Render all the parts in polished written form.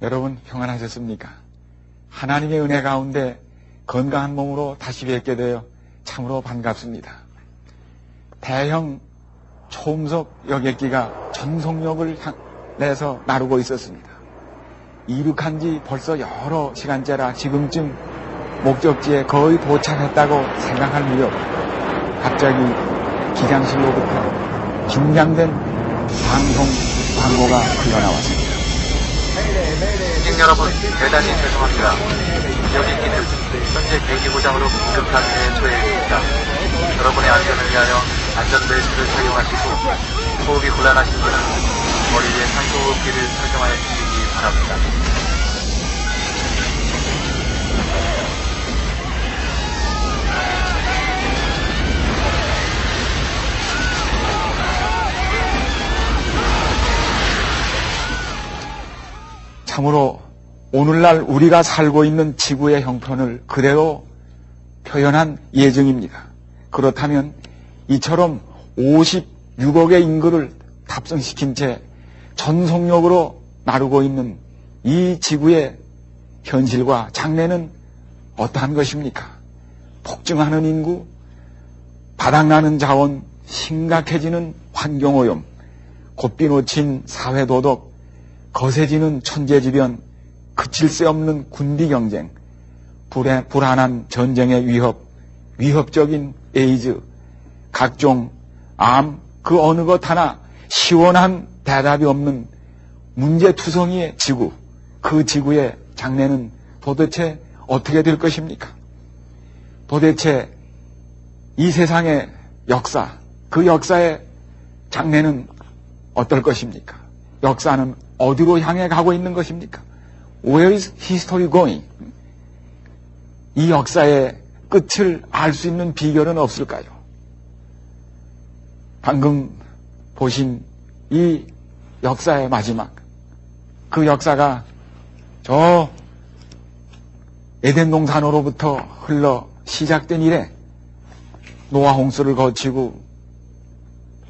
여러분 평안하셨습니까? 하나님의 은혜 가운데 건강한 몸으로 다시 뵙게 되어 참으로 반갑습니다. 대형 초음속 여객기가 전속력을 내서 나르고 있었습니다. 이륙한 지 벌써 여러 시간째라 지금쯤 목적지에 거의 도착했다고 생각할 무렵 갑자기 기장실로부터 긴장된 방송 광고가 흘러나왔습니다. 승객 여러분, 대단히 죄송합니다. 여객기는 현재 대기 고장으로 긴급한 처해 있습니다. 여러분의 안전을 위하여 안전벨트를 착용하시고 호흡이 곤란하신 분은 머리 위에 산소호흡기를 착용하여 주시기 바랍니다. 참으로 오늘날 우리가 살고 있는 지구의 형편을 그대로 표현한 예정입니다. 그렇다면 이처럼 56억의 인구를 탑승시킨 채 전속력으로 나르고 있는 이 지구의 현실과 장래는 어떠한 것입니까? 폭증하는 인구, 바닥나는 자원, 심각해지는 환경오염, 곧비 놓친 사회도덕, 거세지는 천재지변, 그칠 새 없는 군비경쟁, 불안한 전쟁의 위협, 위협적인 에이즈, 각종 암, 그 어느 것 하나 시원한 대답이 없는 문제투성이의 지구, 그 지구의 장래는 도대체 어떻게 될 것입니까? 도대체 이 세상의 역사, 그 역사의 장래는 어떨 것입니까? 역사는 어디로 향해 가고 있는 것입니까? Where is history going? 이 역사의 끝을 알 수 있는 비결은 없을까요? 방금 보신 이 역사의 마지막, 그 역사가 저 에덴 동산으로부터 흘러 시작된 이래 노아 홍수를 거치고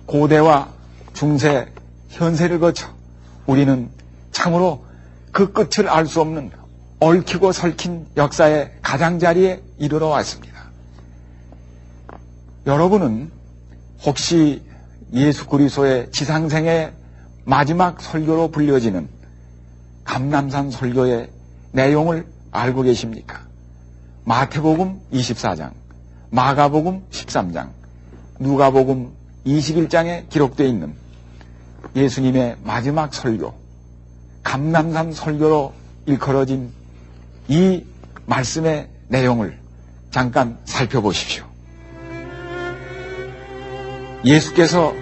고대와 중세, 현세를 거쳐 우리는 참으로 그 끝을 알 수 없는 얽히고 설킨 역사의 가장자리에 이르러 왔습니다. 여러분은 혹시 예수 그리스도의 지상생의 마지막 설교로 불려지는 감람산 설교의 내용을 알고 계십니까? 마태복음 24장, 마가복음 13장, 누가복음 21장에 기록되어 있는 예수님의 마지막 설교, 감람산 설교로 일컬어진 이 말씀의 내용을 잠깐 살펴보십시오. 예수께서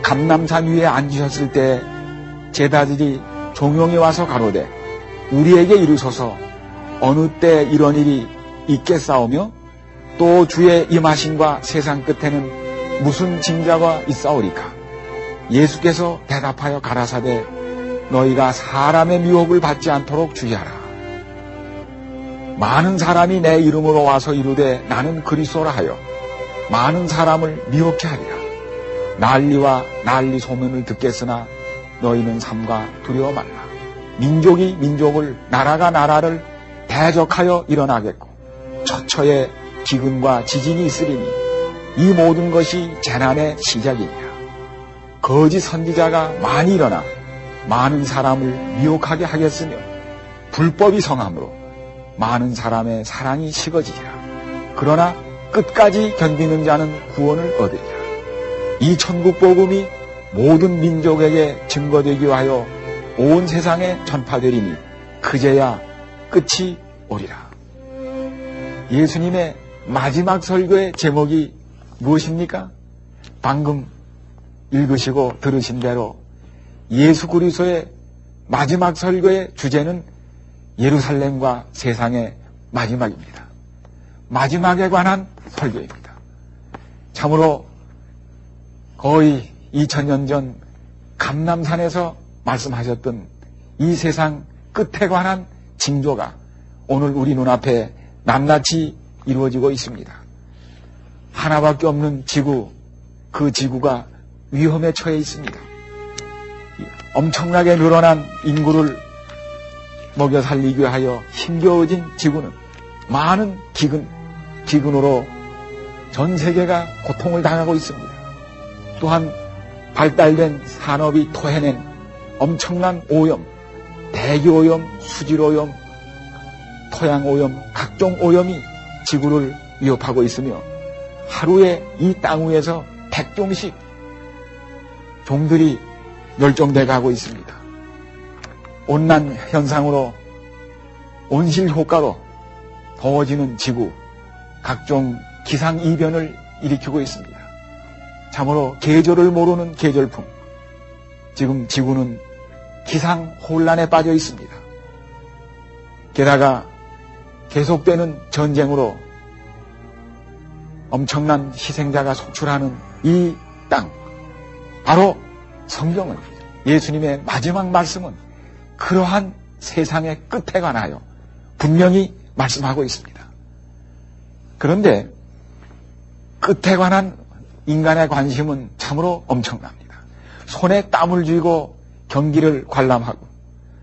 감람산 위에 앉으셨을 때 제자들이 종용이 와서 가로되 우리에게 이르소서 어느 때 이런 일이 있겠사오며 또 주의 임하심과 세상 끝에는 무슨 징자가 있사오리까? 예수께서 대답하여 가라사대 너희가 사람의 미혹을 받지 않도록 주의하라. 많은 사람이 내 이름으로 와서 이르되 나는 그리스도라 하여 많은 사람을 미혹케 하리라. 난리와 난리 소문을 듣겠으나 너희는 삼가 두려워 말라. 민족이 민족을, 나라가 나라를 대적하여 일어나겠고 처처에 기근과 지진이 있으리니 이 모든 것이 재난의 시작이니라. 거짓 선지자가 많이 일어나 많은 사람을 미혹하게 하겠으며 불법이 성함으로 많은 사람의 사랑이 식어지리라. 그러나 끝까지 견디는 자는 구원을 얻으리라. 이 천국 복음이 모든 민족에게 증거되기 위하여 온 세상에 전파되리니 그제야 끝이 오리라. 예수님의 마지막 설교의 제목이 무엇입니까? 방금 읽으시고 들으신 대로 예수 그리스도의 마지막 설교의 주제는 예루살렘과 세상의 마지막입니다. 마지막에 관한 설교입니다. 참으로 거의 2000년 전 감람산에서 말씀하셨던 이 세상 끝에 관한 징조가 오늘 우리 눈앞에 낱낱이 이루어지고 있습니다. 하나밖에 없는 지구, 그 지구가 위험에 처해 있습니다. 엄청나게 늘어난 인구를 먹여 살리기 위하여 힘겨워진 지구는 많은 기근으로 전 세계가 고통을 당하고 있습니다. 또한 발달된 산업이 토해낸 엄청난 오염, 대기오염, 수질오염, 토양오염, 각종 오염이 지구를 위협하고 있으며 하루에 이 땅 위에서 100종씩 종들이 멸종돼 가고 있습니다. 온난 현상으로 온실 효과로 더워지는 지구, 각종 기상이변을 일으키고 있습니다. 참으로 계절을 모르는 계절풍, 지금 지구는 기상 혼란에 빠져 있습니다. 게다가 계속되는 전쟁으로 엄청난 희생자가 속출하는 이 땅, 바로 성경은, 예수님의 마지막 말씀은 그러한 세상의 끝에 관하여 분명히 말씀하고 있습니다. 그런데 끝에 관한 인간의 관심은 참으로 엄청납니다. 손에 땀을 쥐고 경기를 관람하고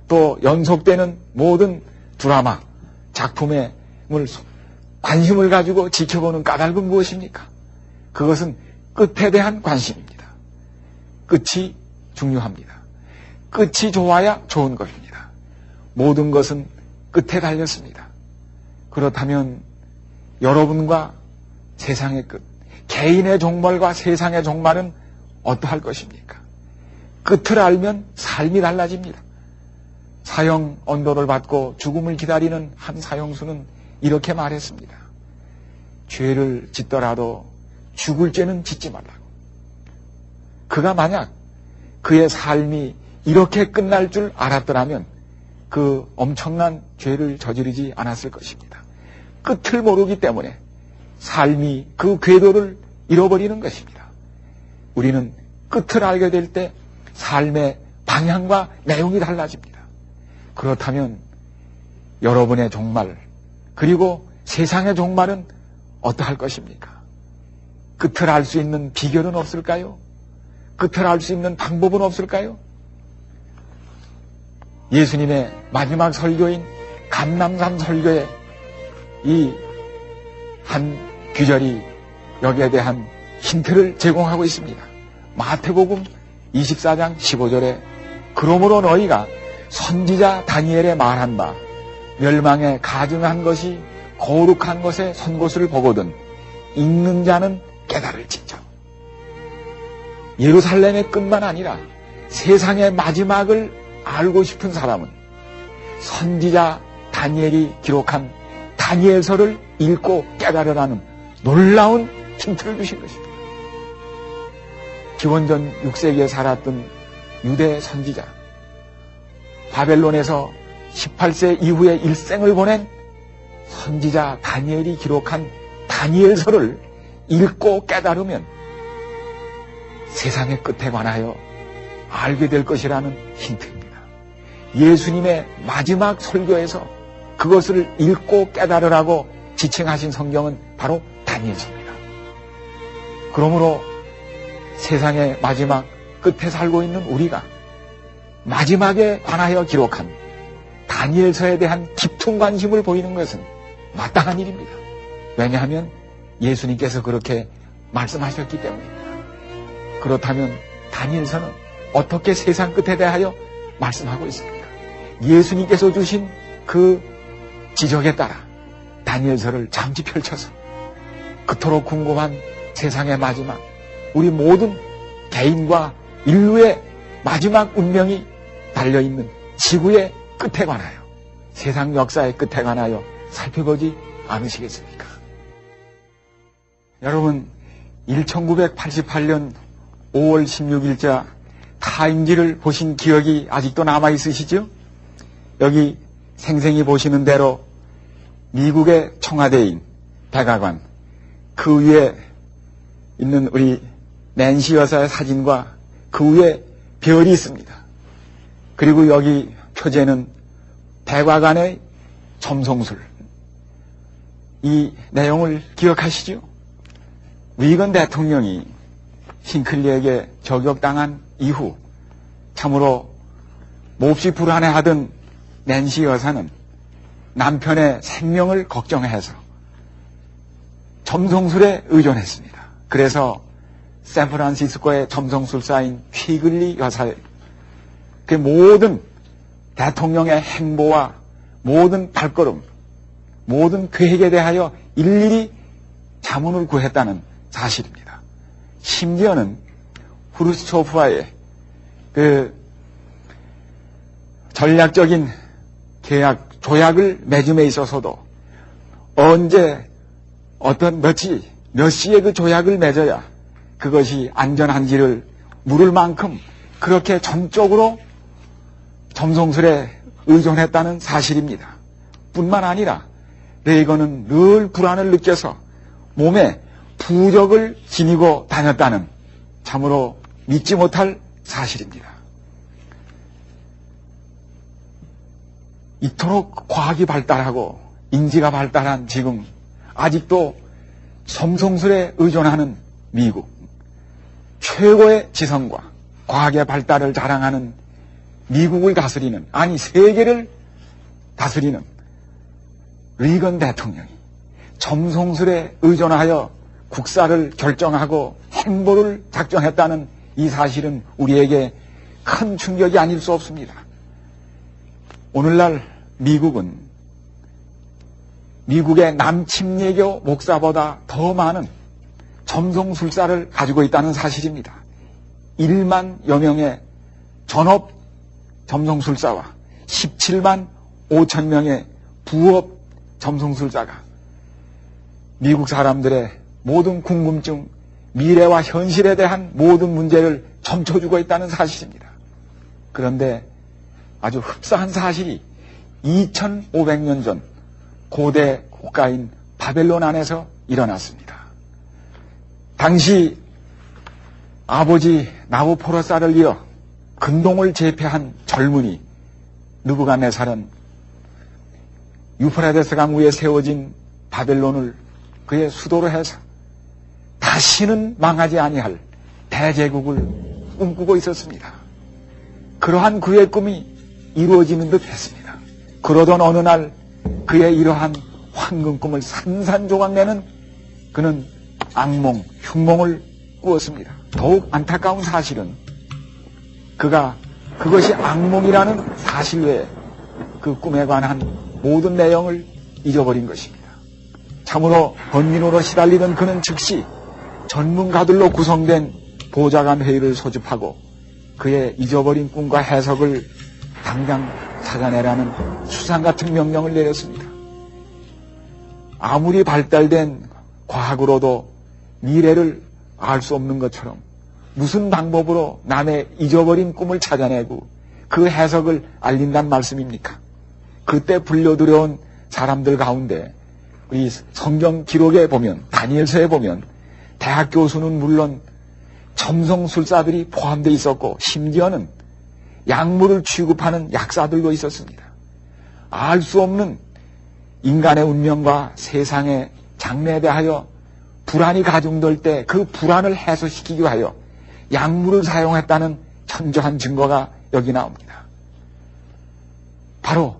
또 연속되는 모든 드라마, 작품에 관심을 가지고 지켜보는 까닭은 무엇입니까? 그것은 끝에 대한 관심입니다. 끝이 중요합니다. 끝이 좋아야 좋은 것입니다. 모든 것은 끝에 달렸습니다. 그렇다면 여러분과 세상의 끝, 개인의 종말과 세상의 종말은 어떠할 것입니까? 끝을 알면 삶이 달라집니다. 사형 언도를 받고 죽음을 기다리는 한 사형수는 이렇게 말했습니다. 죄를 짓더라도 죽을 죄는 짓지 말라고. 그가 만약 그의 삶이 이렇게 끝날 줄 알았더라면 그 엄청난 죄를 저지르지 않았을 것입니다. 끝을 모르기 때문에 삶이 그 궤도를 잃어버리는 것입니다. 우리는 끝을 알게 될 때 삶의 방향과 내용이 달라집니다. 그렇다면 여러분의 종말, 그리고 세상의 종말은 어떠할 것입니까? 끝을 알 수 있는 비결은 없을까요? 끝을 알 수 있는 방법은 없을까요? 예수님의 마지막 설교인 감람산 설교의 이 한 귀절이 여기에 대한 힌트를 제공하고 있습니다. 마태복음 24장 15절에 그러므로 너희가 선지자 다니엘의 말한 바 멸망에 가증한 것이 거룩한 것에 선 곳을 보거든 읽는 자는 깨달을지죠. 예루살렘의 끝만 아니라 세상의 마지막을 알고 싶은 사람은 선지자 다니엘이 기록한 다니엘서를 읽고 깨달으라는 놀라운 힌트를 주신 것입니다. 기원전 6세기에 살았던 유대 선지자, 바벨론에서 18세 이후에 일생을 보낸 선지자 다니엘이 기록한 다니엘서를 읽고 깨달으면 세상의 끝에 관하여 알게 될 것이라는 힌트입니다. 예수님의 마지막 설교에서 그것을 읽고 깨달으라고 지칭하신 성경은 바로 다니엘서입니다. 그러므로 세상의 마지막 끝에 살고 있는 우리가 마지막에 관하여 기록한 다니엘서에 대한 깊은 관심을 보이는 것은 마땅한 일입니다. 왜냐하면 예수님께서 그렇게 말씀하셨기 때문입니다. 그렇다면 다니엘서는 어떻게 세상 끝에 대하여 말씀하고 있습니까? 예수님께서 주신 그 지적에 따라 다니엘서를 잠시 펼쳐서 그토록 궁금한 세상의 마지막, 우리 모든 개인과 인류의 마지막 운명이 달려있는 지구의 끝에 관하여, 세상 역사의 끝에 관하여 살펴보지 않으시겠습니까? 여러분, 1988년 5월 16일자 타임지를 보신 기억이 아직도 남아있으시죠? 여기 생생히 보시는 대로 미국의 청와대인 백악관, 그 위에 있는 우리 낸시 여사의 사진과 그 위에 별이 있습니다. 그리고 여기 표제는 백악관의 점성술. 이 내용을 기억하시죠? 리건 대통령이 싱클리에게 저격당한 이후 참으로 몹시 불안해하던 낸시 여사는 남편의 생명을 걱정해서 점성술에 의존했습니다. 그래서 샌프란시스코의 점성술사인 퀴글리 여사의 그 모든 대통령의 행보와 모든 발걸음, 모든 계획에 대하여 일일이 자문을 구했다는 사실입니다. 심지어는 후르츠초프와의 그 전략적인 계약, 조약을 맺음에 있어서도 언제 어떤 몇 시에 그 조약을 맺어야 그것이 안전한지를 물을 만큼 그렇게 전적으로 점성술에 의존했다는 사실입니다. 뿐만 아니라 레이건은 늘 불안을 느껴서 몸에 부적을 지니고 다녔다는 참으로 믿지 못할 사실입니다. 이토록 과학이 발달하고 인지가 발달한 지금 아직도 점성술에 의존하는 미국, 최고의 지성과 과학의 발달을 자랑하는 미국을 다스리는, 아니 세계를 다스리는 리건 대통령이 점성술에 의존하여 국사를 결정하고 행보를 작정했다는 이 사실은 우리에게 큰 충격이 아닐 수 없습니다. 오늘날 미국은 미국의 남침례교 목사보다 더 많은 점성술사를 가지고 있다는 사실입니다. 1만여 명의 전업 점성술사와 17만 5천 명의 부업 점성술사가 미국 사람들의 모든 궁금증, 미래와 현실에 대한 모든 문제를 점쳐주고 있다는 사실입니다. 그런데 아주 흡사한 사실이 2500년 전 고대 국가인 바벨론 안에서 일어났습니다. 당시 아버지 나부포로사를 이어 근동을 제패한 젊은이 느부갓네살은 유프라데스 강 위에 세워진 바벨론을 그의 수도로 해서 다시는 망하지 아니할 대제국을 꿈꾸고 있었습니다. 그러한 그의 꿈이 이루어지는 듯 했습니다. 그러던 어느 날 그의 이러한 황금 꿈을 산산조각내는 그는 악몽, 흉몽을 꾸었습니다. 더욱 안타까운 사실은 그가 그것이 악몽이라는 사실 외에 그 꿈에 관한 모든 내용을 잊어버린 것입니다. 참으로 번민으로 시달리던 그는 즉시 전문가들로 구성된 보좌관 회의를 소집하고 그의 잊어버린 꿈과 해석을 당장 찾아내라는 수상 같은 명령을 내렸습니다. 아무리 발달된 과학으로도 미래를 알 수 없는 것처럼 무슨 방법으로 남의 잊어버린 꿈을 찾아내고 그 해석을 알린단 말씀입니까? 그때 불려들여온 사람들 가운데 우리 성경 기록에 보면, 다니엘서에 보면 대학 교수는 물론 점성술사들이 포함되어 있었고 심지어는 약물을 취급하는 약사들도 있었습니다. 알 수 없는 인간의 운명과 세상의 장래에 대하여 불안이 가중될 때 그 불안을 해소시키기 위하여 약물을 사용했다는 현저한 증거가 여기 나옵니다. 바로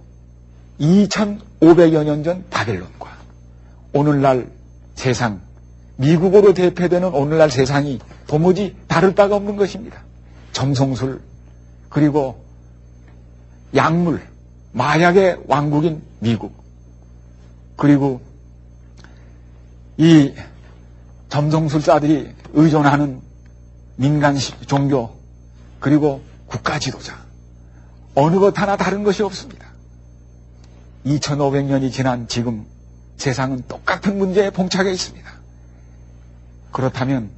2500여 년 전 바벨론과 오늘날 세상, 미국으로 대표되는 오늘날 세상이 도무지 다를 바가 없는 것입니다. 점성술, 그리고 약물, 마약의 왕국인 미국, 그리고 이 점성술사들이 의존하는 민간 종교, 그리고 국가 지도자, 어느 것 하나 다른 것이 없습니다. 2500년이 지난 지금 세상은 똑같은 문제에 봉착해 있습니다. 그렇다면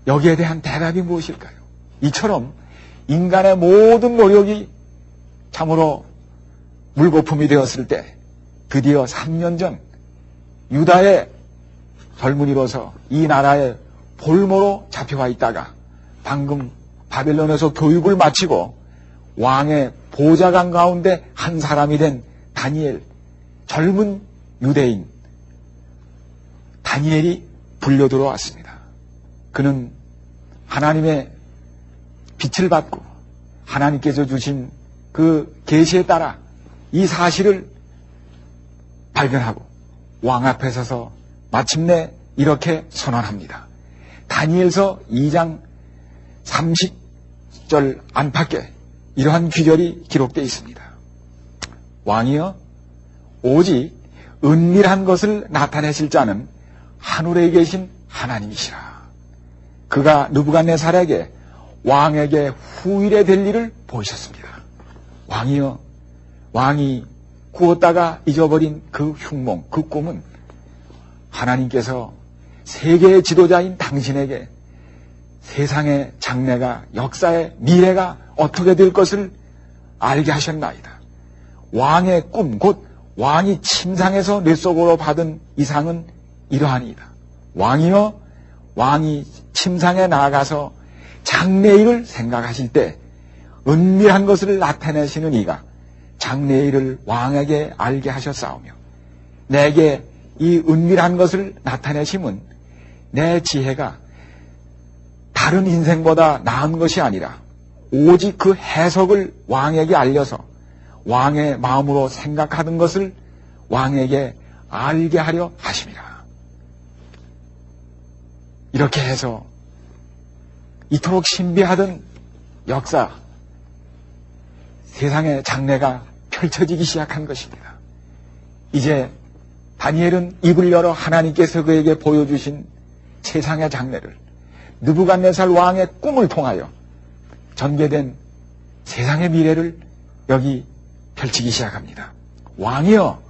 여기에 대한 대답이 무엇일까요? 이처럼 인간의 모든 노력이 참으로 물거품이 되었을 때 드디어 3년 전 유다의 젊은이로서 이 나라의 볼모로 잡혀와 있다가 방금 바벨론에서 교육을 마치고 왕의 보좌관 가운데 한 사람이 된 다니엘, 젊은 유대인 다니엘이 불려 들어왔습니다. 그는 하나님의 빛을 받고 하나님께서 주신 그 계시에 따라 이 사실을 발견하고 왕 앞에 서서 마침내 이렇게 선언합니다. 다니엘서 2장 30절 안팎에 이러한 귀절이 기록되어 있습니다. 왕이여, 오직 은밀한 것을 나타내실 자는 하늘에 계신 하나님이시라. 그가 느부갓네살에게 왕에게 후일에 될 일을 보이셨습니다. 왕이여, 왕이 꾸었다가 잊어버린 그 흉몽, 그 꿈은 하나님께서 세계의 지도자인 당신에게 세상의 장래가, 역사의 미래가 어떻게 될 것을 알게 하셨나이다. 왕의 꿈, 곧 왕이 침상에서 뇌 속으로 받은 이상은 이러하니이다. 왕이여, 왕이 침상에 나아가서 장래일을 생각하실 때 은밀한 것을 나타내시는 이가 장래일을 왕에게 알게 하셨사오며, 내게 이 은밀한 것을 나타내심은 내 지혜가 다른 인생보다 나은 것이 아니라 오직 그 해석을 왕에게 알려서 왕의 마음으로 생각하던 것을 왕에게 알게 하려 하심이라. 이렇게 해서 이토록 신비하던 역사, 세상의 장래가 펼쳐지기 시작한 것입니다. 이제 다니엘은 입을 열어 하나님께서 그에게 보여주신 세상의 장래를, 느부갓네살 왕의 꿈을 통하여 전개된 세상의 미래를 여기 펼치기 시작합니다. 왕이여,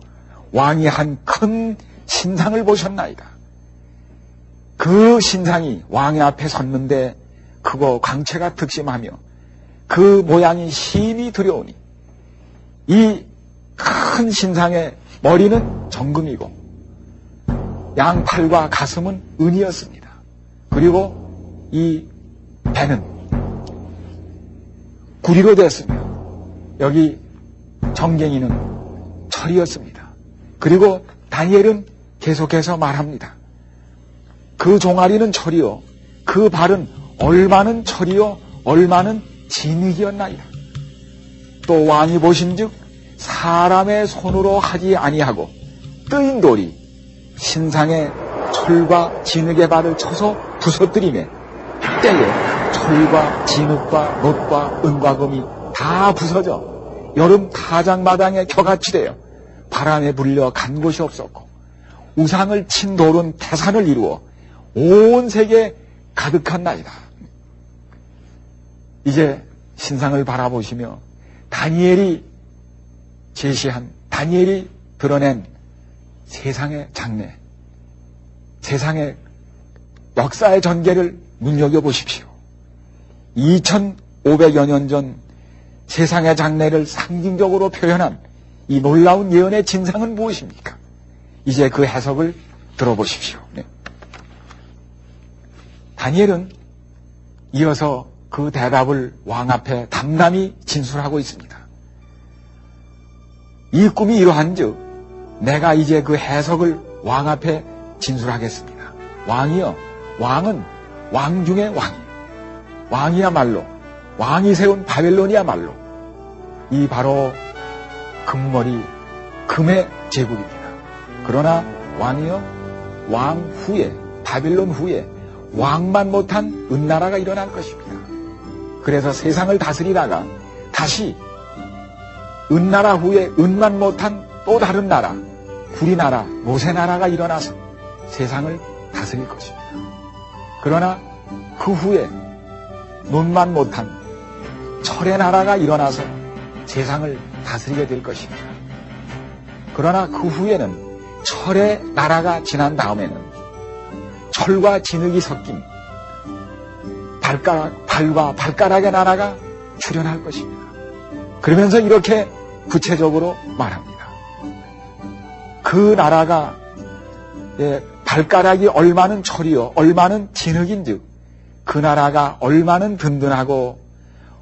왕이 한 큰 신상을 보셨나이다. 그 신상이 왕의 앞에 섰는데 크고 광채가 특심하며 그 모양이 심히 두려우니 이 큰 신상의 머리는 정금이고 양팔과 가슴은 은이었습니다. 그리고 이 배는 구리로 됐으며 여기 정갱이는 철이었습니다. 그리고 다니엘은 계속해서 말합니다. 그 종아리는 철이요, 그 발은 얼마는 철이요, 얼마는 진흙이었나이다. 또 왕이 보신즉 사람의 손으로 하지 아니하고 뜨인 돌이 신상의 철과 진흙의 발을 쳐서 부서뜨리매 때에 철과 진흙과 놋과 은과 금이 다 부서져 여름 타작마당에 겨같이 되어 바람에 불려 간 곳이 없었고 우상을 친 돌은 태산을 이루어 온 세계에 가득한 나이다. 이제 신상을 바라보시며 다니엘이 제시한, 다니엘이 드러낸 세상의 장래, 세상의 역사의 전개를 눈여겨보십시오. 2500여 년 전 세상의 장래를 상징적으로 표현한 이 놀라운 예언의 진상은 무엇입니까? 이제 그 해석을 들어보십시오. 네. 다니엘은 이어서 그 대답을 왕 앞에 담담히 진술하고 있습니다. 이 꿈이 이러한즉 내가 이제 그 해석을 왕 앞에 진술하겠습니다. 왕이여, 왕은 왕 중에 왕이에요. 왕이야말로, 왕이 세운 바벨론이야말로 이 바로 금머리, 금의 제국입니다. 그러나 왕이여, 왕 후에, 바벨론 후에 왕만 못한 은나라가 일어날 것입니다. 그래서 세상을 다스리다가 다시 은나라 후에 은만 못한 또 다른 나라, 구리나라, 모세나라가 일어나서 세상을 다스릴 것입니다. 그러나 그 후에 논만 못한 철의 나라가 일어나서 세상을 다스리게 될 것입니다. 그러나 그 후에는 철의 나라가 지난 다음에는 철과 진흙이 섞인 발과 발가락의 나라가 출현할 것입니다. 그러면서 이렇게 구체적으로 말합니다. 그 나라가 발가락이 얼마는 철이요 얼마는 진흙인즉 그 나라가 얼마는 든든하고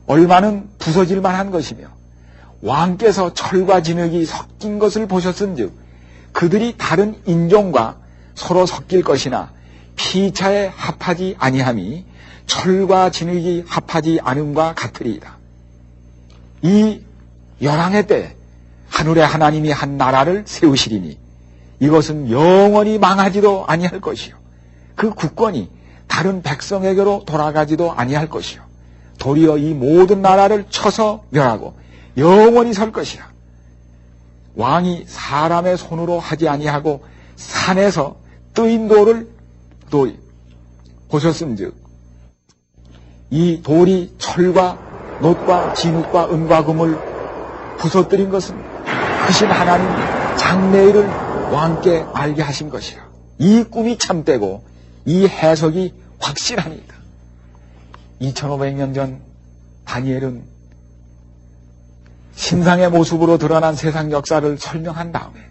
얼마는 부서질 만한 것이며 왕께서 철과 진흙이 섞인 것을 보셨은즉 그들이 다른 인종과 서로 섞일 것이나 피차에 합하지 아니함이 철과 진흙이 합하지 않음과 같으리이다. 이 열왕의 때 하늘의 하나님이 한 나라를 세우시리니 이것은 영원히 망하지도 아니할 것이요. 그 국권이 다른 백성에게로 돌아가지도 아니할 것이요. 도리어 이 모든 나라를 쳐서 멸하고 영원히 설 것이라. 왕이 사람의 손으로 하지 아니하고 산에서 뜨인 돌을 보셨은즉 이 돌이 철과 놋과 진흙과 은과 금을 부서뜨린 것은 크신 하나님 장래일을 왕께 알게 하신 것이라. 이 꿈이 참되고 이 해석이 확실합니다. 2500년 전 다니엘은 신상의 모습으로 드러난 세상 역사를 설명한 다음에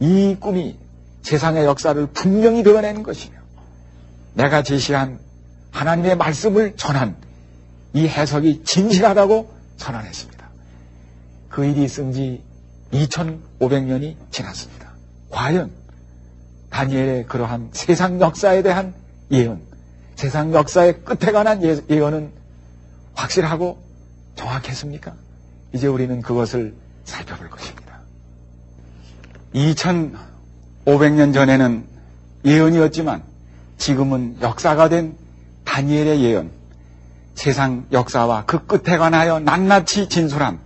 이 꿈이 세상의 역사를 분명히 드러내는 것이며 내가 제시한 하나님의 말씀을 전한 이 해석이 진실하다고 선언했습니다. 그 일이 있은 지 2500년이 지났습니다. 과연 다니엘의 그러한 세상 역사에 대한 예언, 세상 역사의 끝에 관한 예언은 확실하고 정확했습니까? 이제 우리는 그것을 살펴볼 것입니다. 2500년 전에는 예언이었지만 지금은 역사가 된 다니엘의 예언, 세상 역사와 그 끝에 관하여 낱낱이 진술한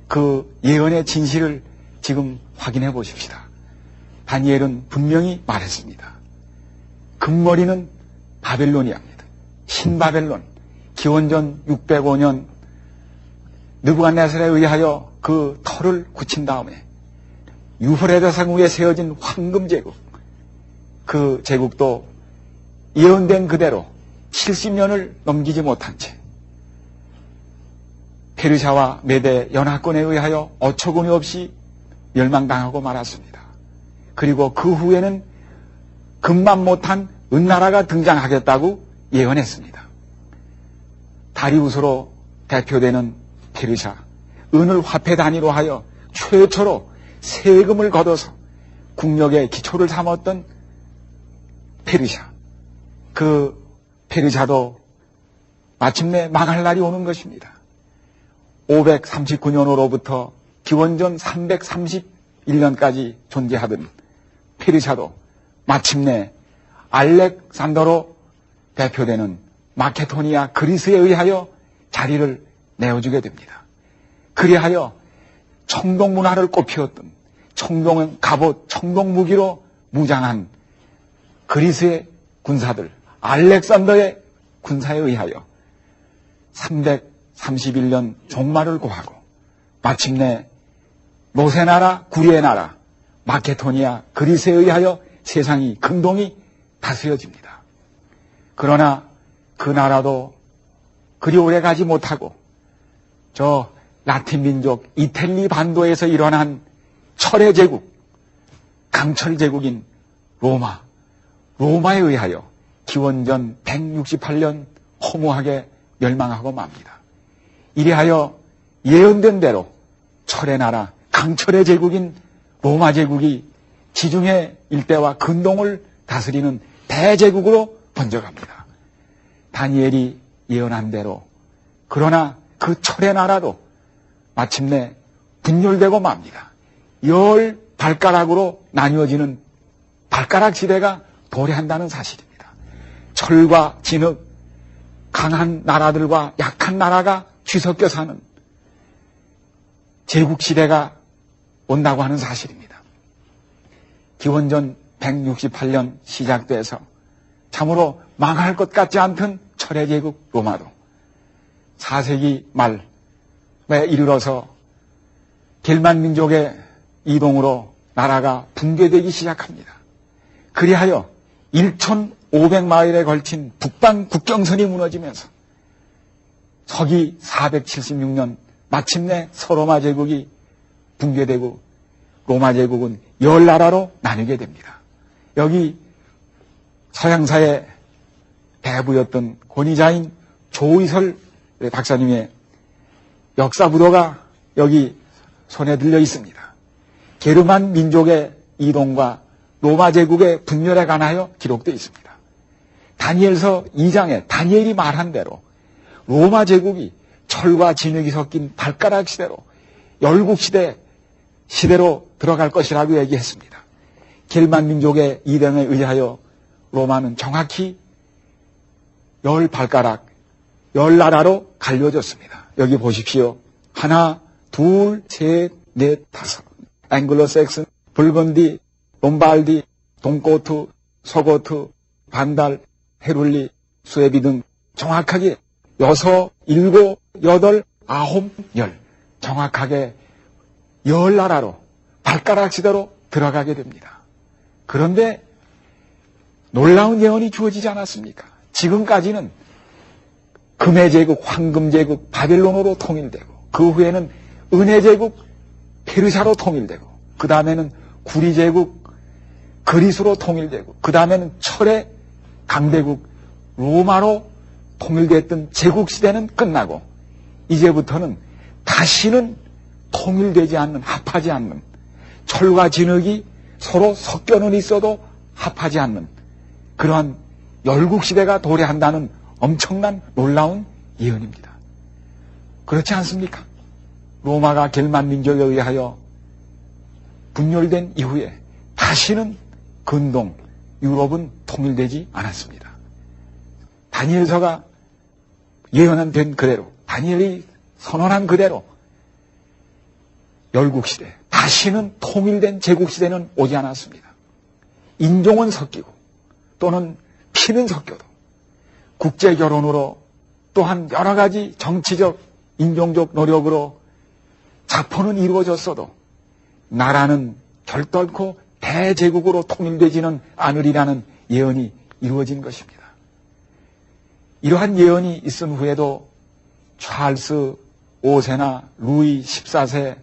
그 예언의 진실을 지금 확인해 보십시다. 다니엘은 분명히 말했습니다. 금머리는 바벨로니아입니다. 신바벨론, 기원전 605년 느부갓네살에 의하여 그 터를 굳힌 다음에 유프라테스 위에 세워진 황금제국, 그 제국도 예언된 그대로 70년을 넘기지 못한 채 페르시아와 메대 연합군에 의하여 어처구니 없이 멸망당하고 말았습니다. 그리고 그 후에는 금만 못한 은나라가 등장하겠다고 예언했습니다. 다리우스로 대표되는 페르시아, 은을 화폐 단위로 하여 최초로 세금을 걷어서 국력의 기초를 삼았던 페르시아, 그 페르시아도 마침내 망할 날이 오는 것입니다. 539년으로부터 기원전 331년까지 존재하던 페르시아도 마침내 알렉산더로 대표되는 마케도니아 그리스에 의하여 자리를 내어주게 됩니다. 그리하여 청동문화를 꽃피웠던 청동 갑옷, 청동 무기로 무장한 그리스의 군사들, 알렉산더의 군사에 의하여 331년 종말을 고하고 마침내 모세나라, 구리의 나라, 마케도니아, 그리스에 의하여 세상이 근동이 다스려집니다. 그러나 그 나라도 그리 오래 가지 못하고 저 라틴 민족 이탈리 반도에서 일어난 철의 제국, 강철 제국인 로마에 의하여 기원전 168년 허무하게 멸망하고 맙니다. 이리하여 예언된 대로 철의 나라, 강철의 제국인 로마 제국이 지중해 일대와 근동을 다스리는 대제국으로 번져갑니다. 다니엘이 예언한 대로 그러나 그 철의 나라도 마침내 분열되고 맙니다. 10발가락으로 나뉘어지는 발가락 시대가 도래한다는 사실입니다. 철과 진흙, 강한 나라들과 약한 나라가 뒤섞여 사는 제국시대가 온다고 하는 사실입니다. 기원전 168년 시작돼서 참으로 망할 것 같지 않던 철의 제국 로마도 4세기 말에 이르러서 겔만 민족의 이동으로 나라가 붕괴되기 시작합니다. 그리하여 1,500마일에 걸친 북방 국경선이 무너지면서 서기 476년 마침내 서로마 제국이 붕괴되고 로마 제국은 10나라로 나뉘게 됩니다. 여기 서양사의 대부였던 권위자인 조의설 박사님의 역사 부도가 여기 손에 들려 있습니다. 게르만 민족의 이동과 로마 제국의 분열에 관하여 기록되어 있습니다. 다니엘서 2장에 다니엘이 말한 대로 로마 제국이 철과 진흙이 섞인 발가락 시대로 열국 시대 시대로 들어갈 것이라고 얘기했습니다. 겔만 민족의 이름에 의하여 로마는 정확히 10발가락, 10나라로 갈려졌습니다. 여기 보십시오. 하나, 둘, 셋, 넷, 다섯. 앵글로색슨, 불건디, 롬발디, 동고트, 서고트, 반달, 헤룰리, 수에비 등 정확하게 6, 7, 8, 9, 10 정확하게 10나라로 발가락 시대로 들어가게 됩니다. 그런데 놀라운 예언이 주어지지 않았습니까? 지금까지는 금의 제국, 황금 제국, 바벨론으로 통일되고 그 후에는 은혜 제국, 페르시아로 통일되고 그 다음에는 구리 제국, 그리스로 통일되고 그 다음에는 철의 강대국, 로마로 통일됐던 제국시대는 끝나고 이제부터는 다시는 통일되지 않는, 합하지 않는 철과 진흙이 서로 섞여는 있어도 합하지 않는 그러한 열국시대가 도래한다는 엄청난 놀라운 예언입니다. 그렇지 않습니까? 로마가 겔만 민족에 의하여 분열된 이후에 다시는 근동, 유럽은 통일되지 않았습니다. 다니엘서가 예언한 된 그대로, 다니엘이 선언한 그대로 열국시대, 다시는 통일된 제국시대는 오지 않았습니다. 인종은 섞이고 또는 피는 섞여도 국제결혼으로 또한 여러 가지 정치적, 인종적 노력으로 자포는 이루어졌어도 나라는 결단코 대제국으로 통일되지는 않으리라는 예언이 이루어진 것입니다. 이러한 예언이 있은 후에도 찰스 5세나 루이 14세,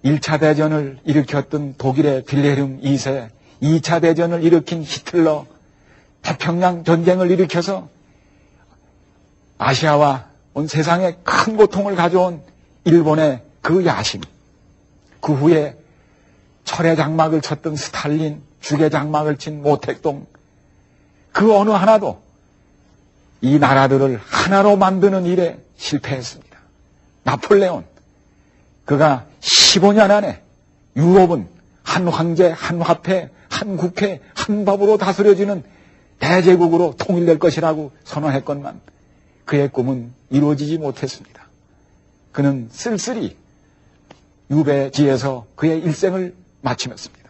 1차 대전을 일으켰던 독일의 빌헬름 2세, 2차 대전을 일으킨 히틀러, 태평양 전쟁을 일으켜서 아시아와 온 세상에 큰 고통을 가져온 일본의 그 야심, 그 후에 철의 장막을 쳤던 스탈린, 죽의 장막을 친 모택동, 그 어느 하나도 이 나라들을 하나로 만드는 일에 실패했습니다. 나폴레온, 그가 15년 안에 유럽은 한 황제, 한 화폐, 한 국회, 한 법으로 다스려지는 대제국으로 통일될 것이라고 선언했건만 그의 꿈은 이루어지지 못했습니다. 그는 쓸쓸히 유배지에서 그의 일생을 마치었습니다.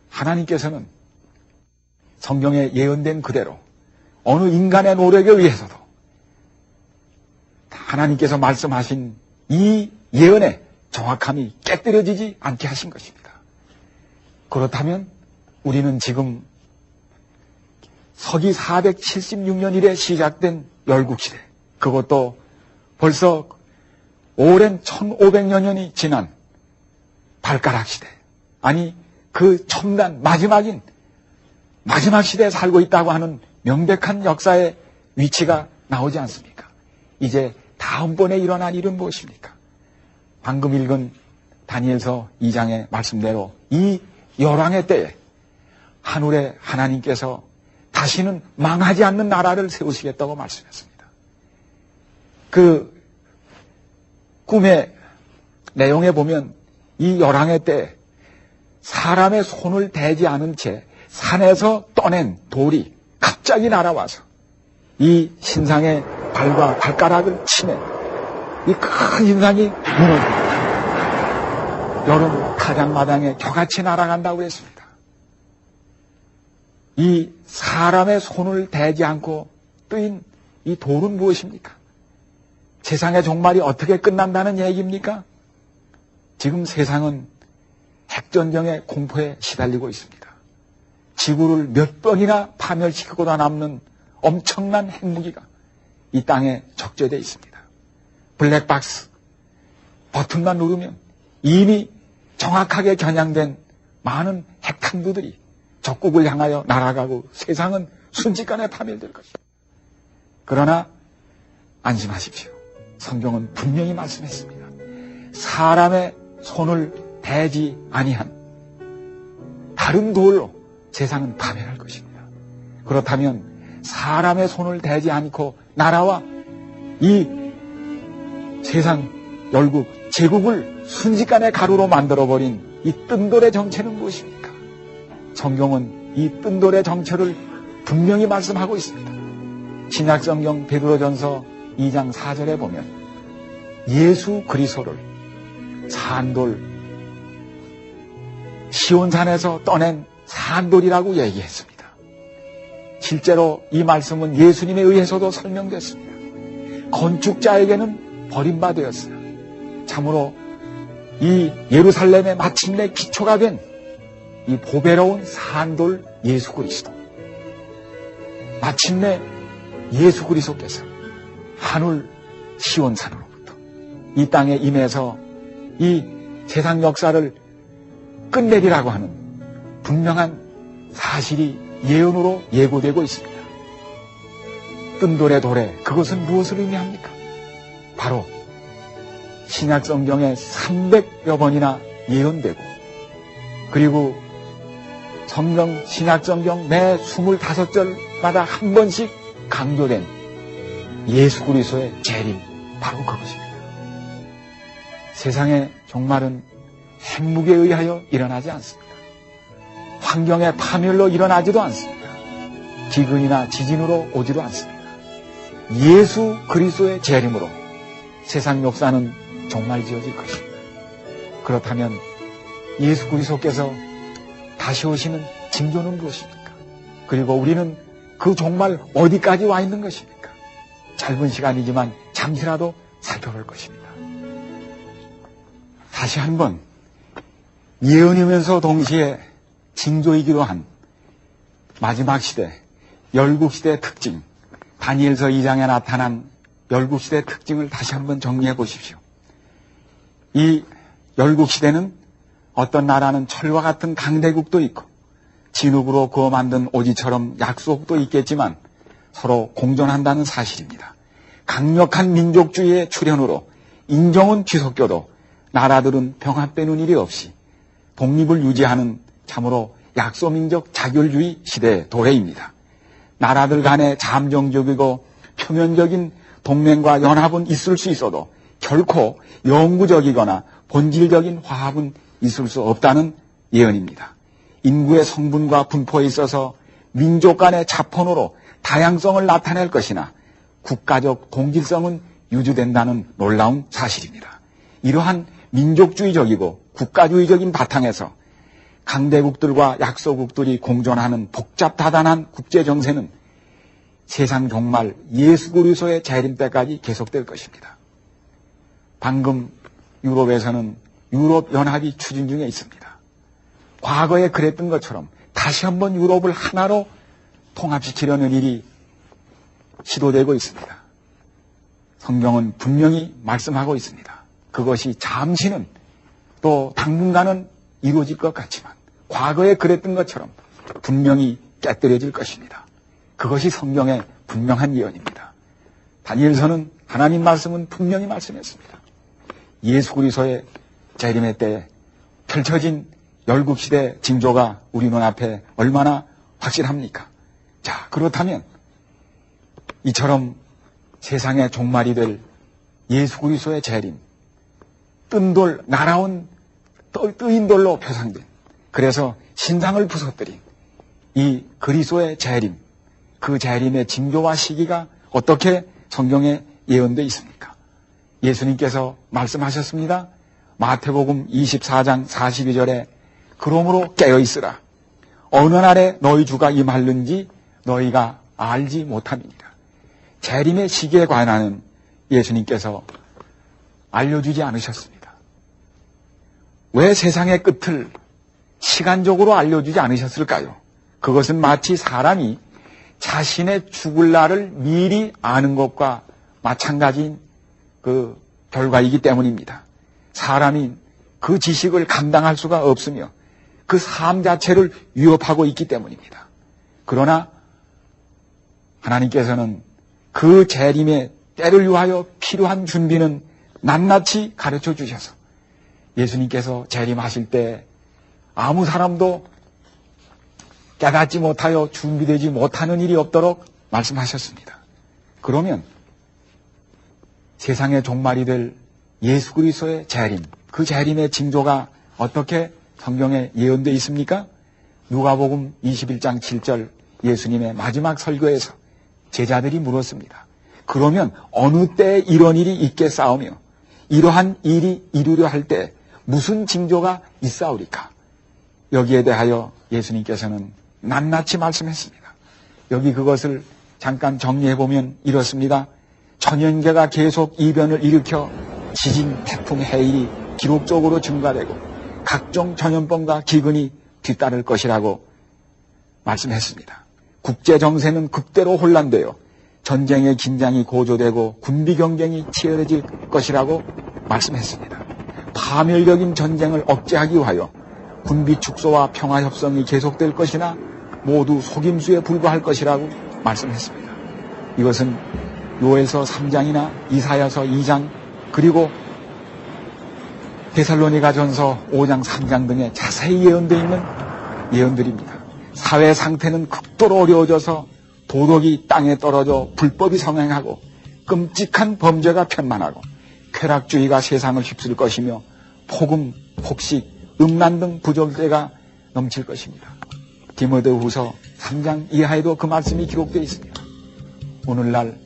하나님께서는 성경에 예언된 그대로 어느 인간의 노력에 의해서도 하나님께서 말씀하신 이 예언의 정확함이 깨뜨려지지 않게 하신 것입니다. 그렇다면 우리는 지금 서기 476년 이래 시작된 열국시대, 그것도 벌써 오랜 1500여 년이 지난 발가락 시대, 아니 그 첨단 마지막인 마지막 시대에 살고 있다고 하는 명백한 역사의 위치가 나오지 않습니까? 이제 다음번에 일어난 일은 무엇입니까? 방금 읽은 다니엘서 2장의 말씀대로 이 열왕의 때에 하늘의 하나님께서 다시는 망하지 않는 나라를 세우시겠다고 말씀했습니다. 그 꿈의 내용에 보면 이 열왕의 때 사람의 손을 대지 않은 채 산에서 떠낸 돌이 갑자기 날아와서 이 신상의 발과 발가락을 치매 이 큰 신상이 무너집니다. 여름 타작마당에 겨같이 날아간다고 했습니다. 이 사람의 손을 대지 않고 뜨인 이 돌은 무엇입니까? 세상의 종말이 어떻게 끝난다는 얘기입니까? 지금 세상은 핵전쟁의 공포에 시달리고 있습니다. 지구를 몇 번이나 파멸시키고도 남는 엄청난 핵무기가 이 땅에 적재되어 있습니다. 블랙박스 버튼만 누르면 이미 정확하게 겨냥된 많은 핵탄두들이 적국을 향하여 날아가고 세상은 순식간에 파멸될 것입니다. 그러나 안심하십시오. 성경은 분명히 말씀했습니다. 사람의 손을 대지 아니한 다른 돌로 세상은 파멸할 것입니다. 그렇다면 사람의 손을 대지 않고 나라와 이 세상 열국 제국을 순식간에 가루로 만들어버린 이 뜬돌의 정체는 무엇입니까? 성경은 이 뜬돌의 정체를 분명히 말씀하고 있습니다. 신약성경 베드로전서 2장 4절에 보면 예수 그리스도를 산돌 시온산에서 떠낸 산돌이라고 얘기했습니다. 실제로 이 말씀은 예수님에 의해서도 설명됐습니다. 건축자에게는 버림받았어요. 참으로 이 예루살렘의 마침내 기초가 된 이 보배로운 산돌 예수 그리스도, 마침내 예수 그리스도께서 하늘 시온산으로부터 이 땅에 임해서 이 세상 역사를 끝내리라고 하는 분명한 사실이 예언으로 예고되고 있습니다. 뜬돌의 도래, 그것은 무엇을 의미합니까? 바로 신약성경에 300여 번이나 예언되고, 그리고 성경, 신약성경 매 25절마다 한 번씩 강조된 예수 그리스도의 재림, 바로 그것입니다. 세상의 종말은 핵무기에 의하여 일어나지 않습니다. 환경의 파멸로 일어나지도 않습니다. 기근이나 지진으로 오지도 않습니다. 예수 그리스도의 재림으로 세상 역사는 종말 지어질 것입니다. 그렇다면 예수 그리스도께서 다시 오시는 징조는 무엇입니까? 그리고 우리는 그 종말 어디까지 와 있는 것입니까? 짧은 시간이지만 잠시라도 살펴볼 것입니다. 다시 한번 예언이면서 동시에 징조이기도 한 마지막 시대, 열국시대의 특징, 다니엘서 2장에 나타난 열국시대의 특징을 다시 한번 정리해 보십시오. 이 열국시대는 어떤 나라는 철과 같은 강대국도 있고 진흙으로 구워 만든 오지처럼 약속도 있겠지만 서로 공존한다는 사실입니다. 강력한 민족주의의 출현으로 인종은 뒤섞여도 나라들은 병합되는 일이 없이 독립을 유지하는 참으로 약소민족 자결주의 시대의 도래입니다. 나라들 간의 잠정적이고 표면적인 동맹과 연합은 있을 수 있어도 결코 영구적이거나 본질적인 화합은 있을 수 없다는 예언입니다. 인구의 성분과 분포에 있어서 민족 간의 자본으로 다양성을 나타낼 것이나 국가적 동질성은 유지된다는 놀라운 사실입니다. 이러한 민족주의적이고 국가주의적인 바탕에서 강대국들과 약소국들이 공존하는 복잡다단한 국제정세는 세상 종말 예수 그리스도의 재림 때까지 계속될 것입니다. 방금 유럽에서는 유럽연합이 추진 중에 있습니다. 과거에 그랬던 것처럼 다시 한번 유럽을 하나로 통합시키려는 일이 시도되고 있습니다. 성경은 분명히 말씀하고 있습니다. 그것이 잠시는 또 당분간은 이루어질 것 같지만 과거에 그랬던 것처럼 분명히 깨뜨려질 것입니다. 그것이 성경의 분명한 예언입니다. 다니엘서는 하나님 말씀은 분명히 말씀했습니다. 예수 그리스도의 재림의 때에 펼쳐진 열국시대 징조가 우리 눈앞에 얼마나 확실합니까? 자, 그렇다면 이처럼 세상의 종말이 될 예수 그리스도의 재림, 뜬돌, 날아온 뜨인 돌로 표상된, 그래서 신상을 부서뜨린 이 그리스도의 재림, 그 재림의 징조와 시기가 어떻게 성경에 예언되어 있습니까? 예수님께서 말씀하셨습니다. 마태복음 24장 42절에 그러므로 깨어있으라. 어느 날에 너희 주가 임하는지 너희가 알지 못함이니라. 재림의 시기에 관하여는 예수님께서 알려주지 않으셨습니다. 왜 세상의 끝을 시간적으로 알려주지 않으셨을까요? 그것은 마치 사람이 자신의 죽을 날을 미리 아는 것과 마찬가지인 그 결과이기 때문입니다. 사람이 그 지식을 감당할 수가 없으며 그 삶 자체를 위협하고 있기 때문입니다. 그러나 하나님께서는 그 재림의 때를 위하여 필요한 준비는 낱낱이 가르쳐 주셔서 예수님께서 재림하실 때 아무 사람도 깨닫지 못하여 준비되지 못하는 일이 없도록 말씀하셨습니다. 그러면 세상의 종말이 될 예수 그리스도의 재림, 그 재림의 징조가 어떻게 성경에 예언되어 있습니까? 누가복음 21장 7절 예수님의 마지막 설교에서 제자들이 물었습니다. 그러면 어느 때 이런 일이 있겠사오며 이러한 일이 이루려 할 때 무슨 징조가 있사오리까? 여기에 대하여 예수님께서는 낱낱이 말씀했습니다. 여기 그것을 잠깐 정리해보면 이렇습니다. 전염계가 계속 이변을 일으켜 지진, 태풍, 해일이 기록적으로 증가되고 각종 전염병과 기근이 뒤따를 것이라고 말씀했습니다. 국제정세는 극대로 혼란되어 전쟁의 긴장이 고조되고 군비 경쟁이 치열해질 것이라고 말씀했습니다. 파멸적인 전쟁을 억제하기 위하여 군비 축소와 평화협정이 계속될 것이나 모두 속임수에 불과할 것이라고 말씀했습니다. 이것은 요엘서 3장이나 이사야서 2장 그리고 데살로니가전서 5장 3장 등에 자세히 예언되어 있는 예언들입니다. 사회 상태는 극도로 어려워져서 도덕이 땅에 떨어져 불법이 성행하고 끔찍한 범죄가 편만하고 쾌락주의가 세상을 휩쓸 것이며 폭음, 폭식, 음란 등 부정죄가 넘칠 것입니다. 디모데후서 3장 이하에도 그 말씀이 기록되어 있습니다. 오늘날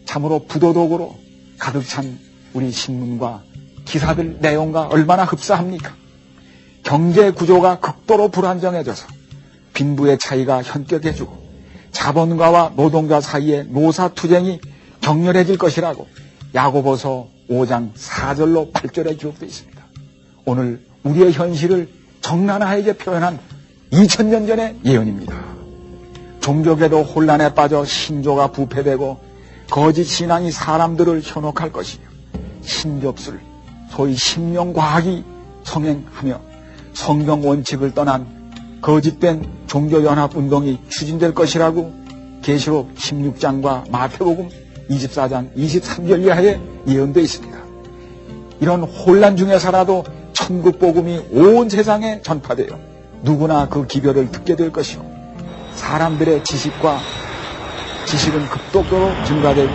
참으로 부도덕으로 가득 찬 우리 신문과 기사들 내용과 얼마나 흡사합니까? 경제 구조가 극도로 불안정해져서 빈부의 차이가 현격해지고 자본가와 노동자 사이의 노사투쟁이 격렬해질 것이라고 야고보서 5장 4절로 8절에 기록되어 있습니다. 오늘 우리의 현실을 적나라하게 표현한 2000년 전의 예언입니다. 종교계도 혼란에 빠져 신조가 부패되고 거짓 신앙이 사람들을 현혹할 것이며 신접술, 소위 신명과학이 성행하며 성경 원칙을 떠난 거짓된 종교연합운동이 추진될 것이라고 계시록 16장과 마태복음 24장 23절 이하에 예언되어 있습니다. 이런 혼란 중에서라도 천국 복음이 온 세상에 전파되어 누구나 그 기별을 듣게 될 것이고 사람들의 지식은 급속도로 증가되고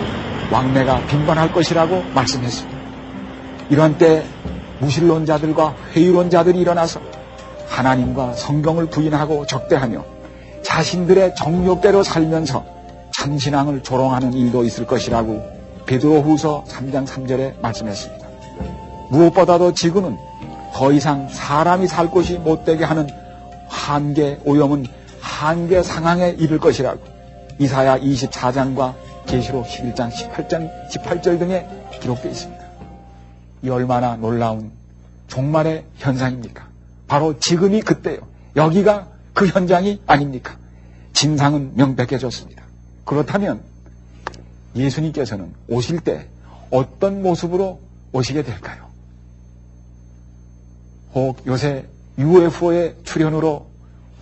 왕래가 빈번할 것이라고 말씀했습니다. 이런 때 무신론자들과 회의론자들이 일어나서 하나님과 성경을 부인하고 적대하며 자신들의 정욕대로 살면서 참신앙을 조롱하는 일도 있을 것이라고 베드로후서 3장 3절에 말씀했습니다. 무엇보다도 지금은 더 이상 사람이 살 곳이 못되게 하는 한계 오염은 한계 상황에 이를 것이라고 이사야 24장과 계시록 11장 18절 등에 기록되어 있습니다. 이 얼마나 놀라운 종말의 현상입니까? 바로 지금이 그때요. 여기가 그 현장이 아닙니까? 진상은 명백해졌습니다. 그렇다면 예수님께서는 오실 때 어떤 모습으로 오시게 될까요? 혹 요새 UFO의 출현으로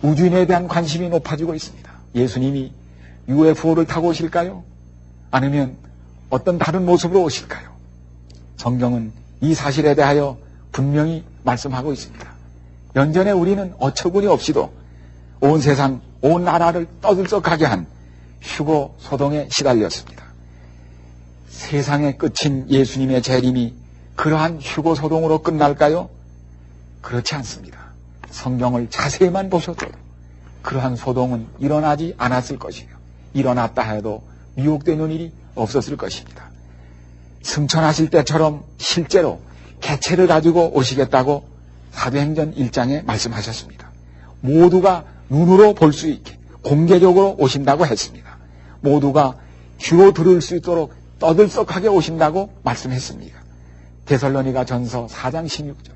우주인에 대한 관심이 높아지고 있습니다. 예수님이 UFO를 타고 오실까요? 아니면 어떤 다른 모습으로 오실까요? 성경은 이 사실에 대하여 분명히 말씀하고 있습니다. 연전에 우리는 어처구니 없이도 온 세상, 온 나라를 떠들썩하게 한 휴거 소동에 시달렸습니다. 세상의 끝인 예수님의 재림이 그러한 휴거 소동으로 끝날까요? 그렇지 않습니다. 성경을 자세히만 보셔도 그러한 소동은 일어나지 않았을 것이며 일어났다 해도 미혹되는 일이 없었을 것입니다. 승천하실 때처럼 실제로 개체를 가지고 오시겠다고 사도행전 1장에 말씀하셨습니다. 모두가 눈으로 볼 수 있게 공개적으로 오신다고 했습니다. 모두가 귀로 들을 수 있도록 떠들썩하게 오신다고 말씀했습니다. 데살로니가전서 4장 16절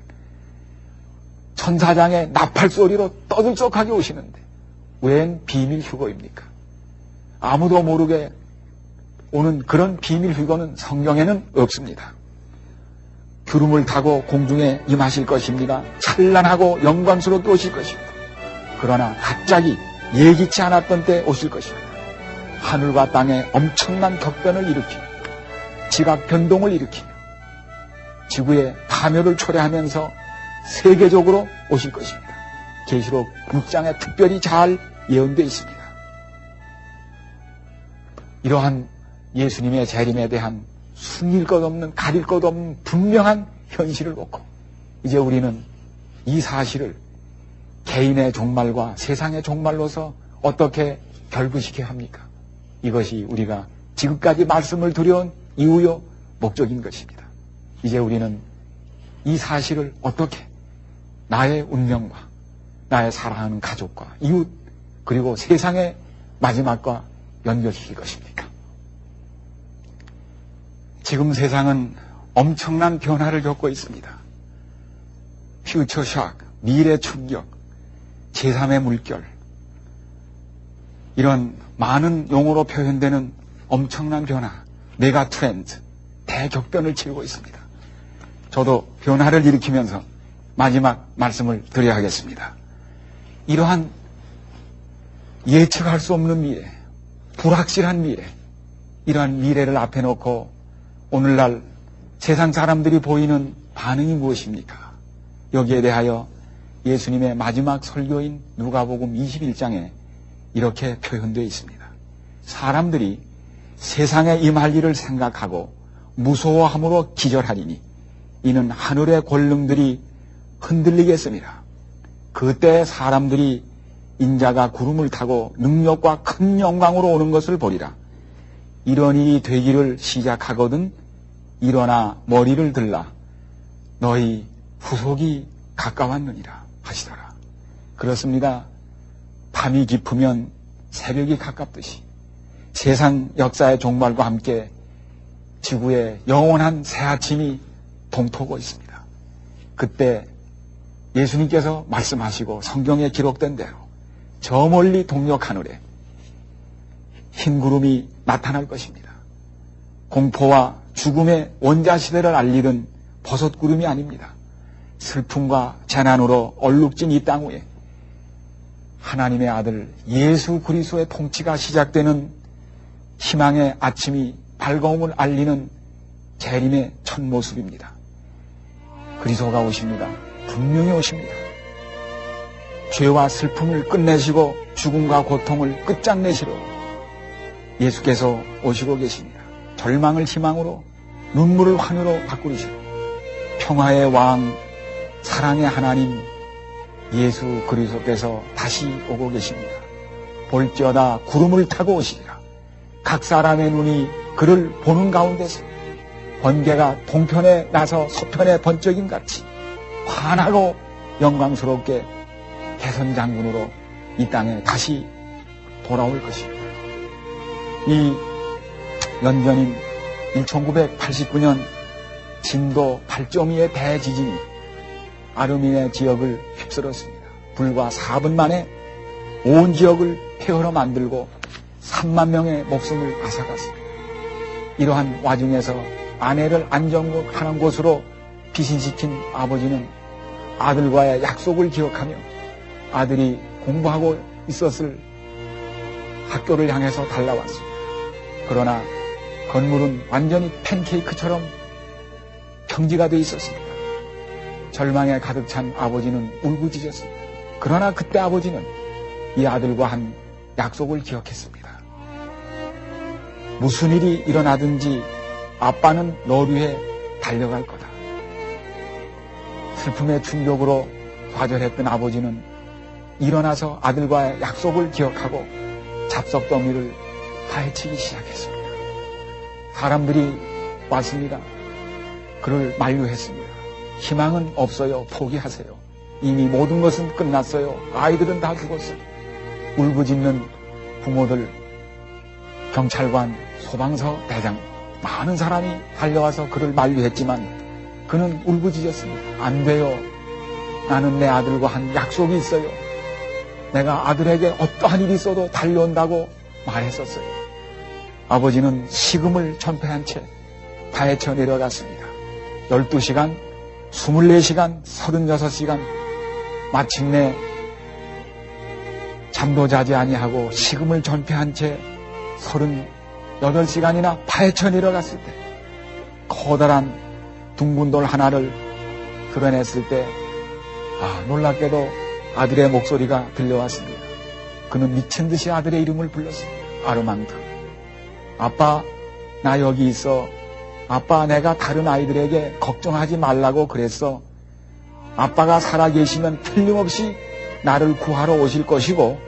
천사장의 나팔소리로 떠들썩하게 오시는데 웬 비밀 휴거입니까? 아무도 모르게 오는 그런 비밀 휴거는 성경에는 없습니다. 구름을 타고 공중에 임하실 것입니다. 찬란하고 영광스럽게 오실 것입니다. 그러나 갑자기 예기치 않았던 때 오실 것입니다. 하늘과 땅에 엄청난 격변을 일으키며 지각 변동을 일으키며 지구의 파멸을 초래하면서 세계적으로 오실 것입니다. 계시록 6장에 특별히 잘 예언되어 있습니다. 이러한 예수님의 재림에 대한 숨길 것 없는, 가릴 것 없는 분명한 현실을 놓고 이제 우리는 이 사실을 개인의 종말과 세상의 종말로서 어떻게 결부시켜야 합니까? 이것이 우리가 지금까지 말씀을 드려온 이유요 목적인 것입니다. 이제 우리는 이 사실을 어떻게 나의 운명과 나의 사랑하는 가족과 이웃 그리고 세상의 마지막과 연결시킬 것입니까? 지금 세상은 엄청난 변화를 겪고 있습니다. 퓨처 샥, 미래 충격, 제3의 물결, 이런 많은 용어로 표현되는 엄청난 변화, 메가 트렌드, 대격변을 치르고 있습니다. 저도 변화를 일으키면서 마지막 말씀을 드려야 하겠습니다. 이러한 예측할 수 없는 미래, 불확실한 미래, 이러한 미래를 앞에 놓고 오늘날 세상 사람들이 보이는 반응이 무엇입니까? 여기에 대하여 예수님의 마지막 설교인 누가복음 21장에 이렇게 표현되어 있습니다. 사람들이 세상에 임할 일을 생각하고 무서워함으로 기절하리니 이는 하늘의 권능들이 흔들리겠습니다. 그때 사람들이 인자가 구름을 타고 능력과 큰 영광으로 오는 것을 보리라. 이런 일이 되기를 시작하거든 일어나 머리를 들라 너희 후속이 가까웠느니라 하시더라. 그렇습니다. 밤이 깊으면 새벽이 가깝듯이 세상 역사의 종말과 함께 지구의 영원한 새 아침이 동토고 있습니다. 그때 예수님께서 말씀하시고 성경에 기록된 대로 저 멀리 동력 하늘에 흰 구름이 나타날 것입니다. 공포와 죽음의 원자시대를 알리던 버섯 구름이 아닙니다. 슬픔과 재난으로 얼룩진 이 땅 위에 하나님의 아들 예수 그리스도의 통치가 시작되는 희망의 아침이 밝음을 알리는 재림의 첫 모습입니다. 그리스도가 오십니다. 분명히 오십니다. 죄와 슬픔을 끝내시고 죽음과 고통을 끝장내시러 예수께서 오시고 계십니다. 절망을 희망으로 눈물을 환희로 바꾸시고 평화의 왕 사랑의 하나님 예수 그리스도께서 다시 오고 계십니다. 볼지어다 구름을 타고 오시리라. 각 사람의 눈이 그를 보는 가운데서 번개가 동편에 나서 서편에 번쩍임 같이 환하고 영광스럽게 개선장군으로 이 땅에 다시 돌아올 것입니다. 이 연전인 1989년 진도 8.2의 대지진이 아르미네 지역을 휩쓸었습니다. 불과 4분 만에 온 지역을 폐허로 만들고 3만 명의 목숨을 앗아갔습니다. 이러한 와중에서 아내를 안정하는 곳으로 피신시킨 아버지는 아들과의 약속을 기억하며 아들이 공부하고 있었을 학교를 향해서 달려왔습니다. 그러나 건물은 완전히 팬케이크처럼 평지가 되어 있었습니다. 절망에 가득 찬 아버지는 울부짖었습니다. 그러나 그때 아버지는 이 아들과 한 약속을 기억했습니다. 무슨 일이 일어나든지 아빠는 너를 위해 달려갈 거다. 슬픔의 충격으로 좌절했던 아버지는 일어나서 아들과의 약속을 기억하고 잡석더미를 파헤치기 시작했습니다. 사람들이 왔습니다. 그를 만류했습니다. 희망은 없어요. 포기하세요. 이미 모든 것은 끝났어요. 아이들은 다 죽었어요. 울부짖는 부모들, 경찰관, 소방서 대장, 많은 사람이 달려와서 그를 만류했지만 그는 울부짖었습니다. 안 돼요. 나는 내 아들과 한 약속이 있어요. 내가 아들에게 어떠한 일이 있어도 달려온다고 말했었어요. 아버지는 식음을 전폐한 채 파헤쳐 내려갔습니다. 12시간, 24시간, 36시간 마침내 잠도 자지 아니하고 식음을 전폐한 채 38시간이나 파헤쳐 내려갔을 때 커다란 둥근 돌 하나를 드러냈을 때 놀랍게도 아들의 목소리가 들려왔습니다. 그는 미친 듯이 아들의 이름을 불렀습니다. 아르망드. 아빠, 나 여기 있어. 아빠, 내가 다른 아이들에게 걱정하지 말라고 그랬어. 아빠가 살아계시면 틀림없이 나를 구하러 오실 것이고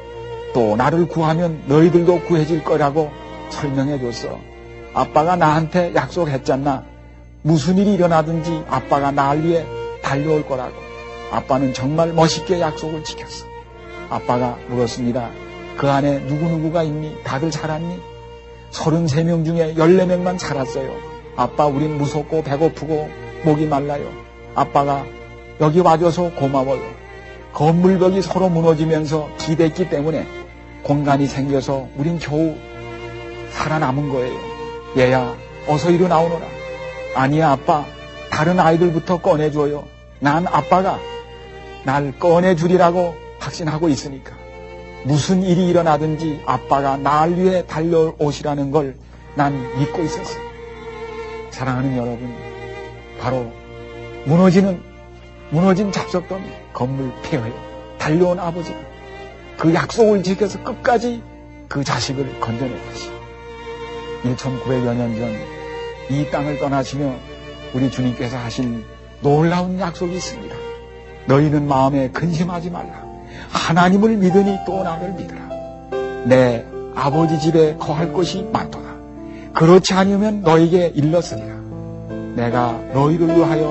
또 나를 구하면 너희들도 구해질 거라고 설명해 줬어. 아빠가 나한테 약속했잖아. 무슨 일이 일어나든지 아빠가 날 위해 달려올 거라고. 아빠는 정말 멋있게 약속을 지켰어. 아빠가 물었습니다. 그 안에 누구누구가 있니? 다들 살았니? 33명 중에 14명만 살았어요. 아빠, 우린 무섭고 배고프고 목이 말라요. 아빠가 여기 와줘서 고마워요. 건물벽이 서로 무너지면서 기댔기 때문에 공간이 생겨서 우린 겨우 살아남은 거예요. 얘야, 어서 일어나오너라. 아니야, 아빠. 다른 아이들부터 꺼내줘요. 난 아빠가 날 꺼내주리라고 확신하고 있으니까. 무슨 일이 일어나든지 아빠가 날 위해 달려오시라는 걸 난 믿고 있었어요. 사랑하는 여러분, 바로 무너진 잡석더미, 건물 폐허에 달려온 아버지가 그 약속을 지켜서 끝까지 그 자식을 건져냈듯이 1900여 년 전 이 땅을 떠나시며 우리 주님께서 하신 놀라운 약속이 있습니다. 너희는 마음에 근심하지 말라. 하나님을 믿으니 또 나를 믿으라. 내 아버지 집에 거할 곳이 많도다. 그렇지 않으면 너에게 일렀으리라. 내가 너희를 위하여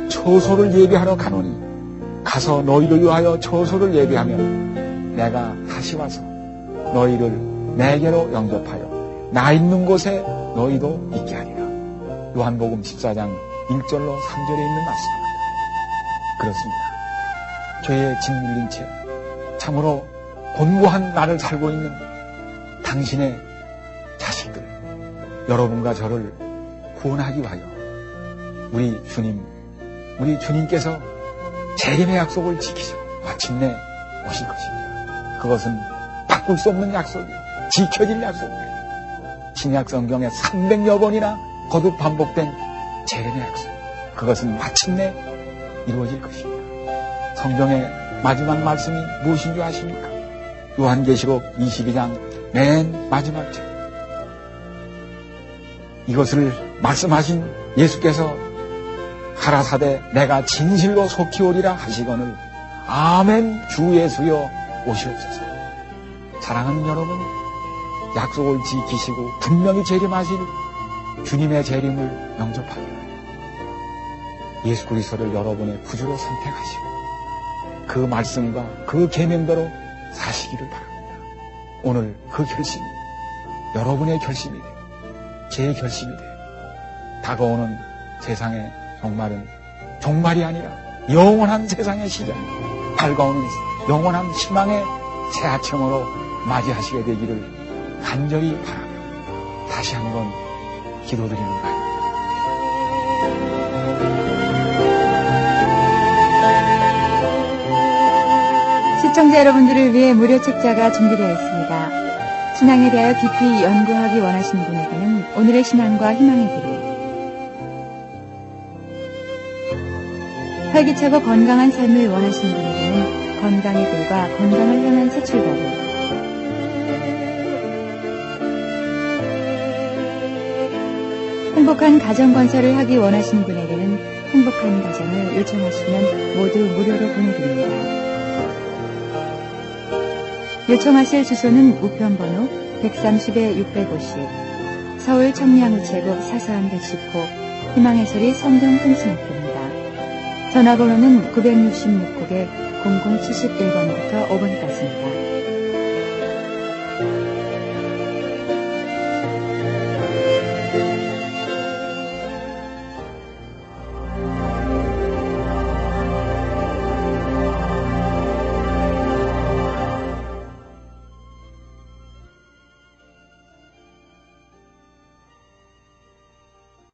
처소를 예비하러 가노니 가서 너희를 위하여 처소를 예비하면 내가 다시 와서 너희를 내게로 영접하여 나 있는 곳에 너희도 있게 하리라. 요한복음 14장 1절로 3절에 있는 말씀입니다. 그렇습니다. 죄에 짓눌린 채 참으로 곤고한 날을 살고 있는 당신의 자식들, 여러분과 저를 구원하기 위하여 우리 주님께서 재림의 약속을 지키시고 마침내 오실 것입니다. 그것은 바꿀 수 없는 약속이에요. 지켜질 약속이에요. 신약 성경에 300여 번이나 거듭 반복된 재림의 약속. 그것은 마침내 이루어질 것입니다. 성경의 마지막 말씀이 무엇인 줄 아십니까? 요한계시록 22장 맨 마지막 절. 이것을 말씀하신 예수께서 가라사대 내가 진실로 속히 오리라 하시거늘 아멘 주 예수여 오시옵소서. 사랑하는 여러분, 약속을 지키시고 분명히 재림하실 주님의 재림을 영접하며 예수 그리스도를 여러분의 구주로 선택하시고 그 말씀과 그 계명대로 사시기를 바랍니다. 오늘 그 결심이 여러분의 결심이 되고 제 결심이 되고 다가오는 세상의 종말은 종말이 아니라 영원한 세상의 시작, 밝아오는 영원한 희망의 새 아침으로 맞이하시게 되기를 간절히 바라며 다시 한번 기도드리는 바입니다. 시청자 여러분들을 위해 무료 책자가 준비되어 있습니다. 신앙에 대하여 깊이 연구하기 원하시는 분에게는 오늘의 신앙과 희망의 길을, 활기차고 건강한 삶을 원하시는 분에게는 건강의 길과 건강을 향한 새 출발을, 행복한 가정 건설을 하기 원하시는 분에게는 행복한 가정을 요청하시면 모두 무료로 보내드립니다. 요청하실 주소는 우편번호 130-650 서울 청량우체국 사서함 110호 희망의 소리 성경통신학교입니다. 전화번호는 966국에 0071번부터 5번까지입니다.